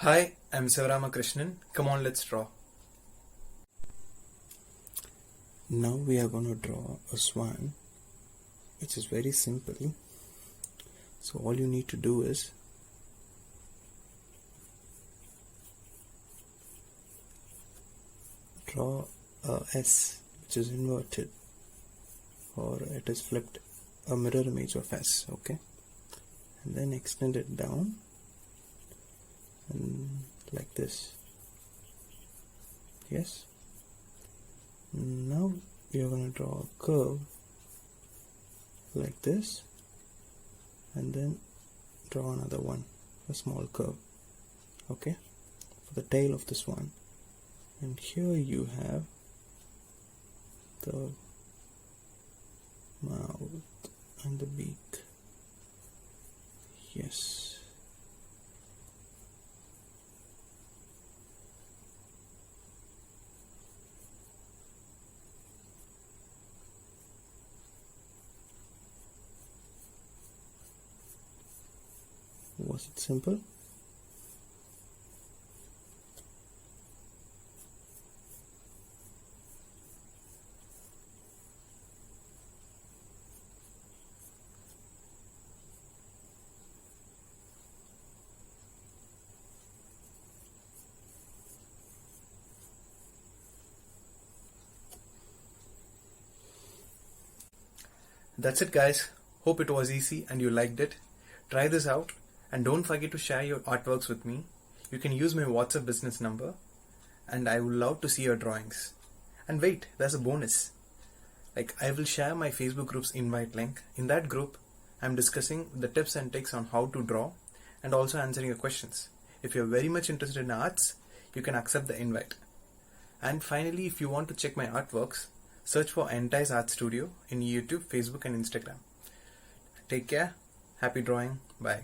Hi, I'm Sivaramakrishnan. Come on, let's draw. Now we are going to draw a swan, which is very simple. So all you need to do is draw a S which is inverted, or it is flipped, a mirror image of S, okay? And then extend it down and like this. Yes. Now we are going to draw a curve like this, and then draw another one, a small curve, okay, for the tail of the swan. And here you have the mouth and the beak. Yes. Was it simple? That's it, guys. Hope it was easy and you liked it. Try this out and don't forget to share your artworks with me. You can use my WhatsApp business number and I would love to see your drawings. And wait, there's a bonus. I will share my Facebook group's invite link. In that group, I'm discussing the tips and tricks on how to draw and also answering your questions. If you're very much interested in arts, you can accept the invite. And finally, if you want to check my artworks, search for Entice Art Studio in YouTube, Facebook and Instagram. Take care. Happy drawing. Bye.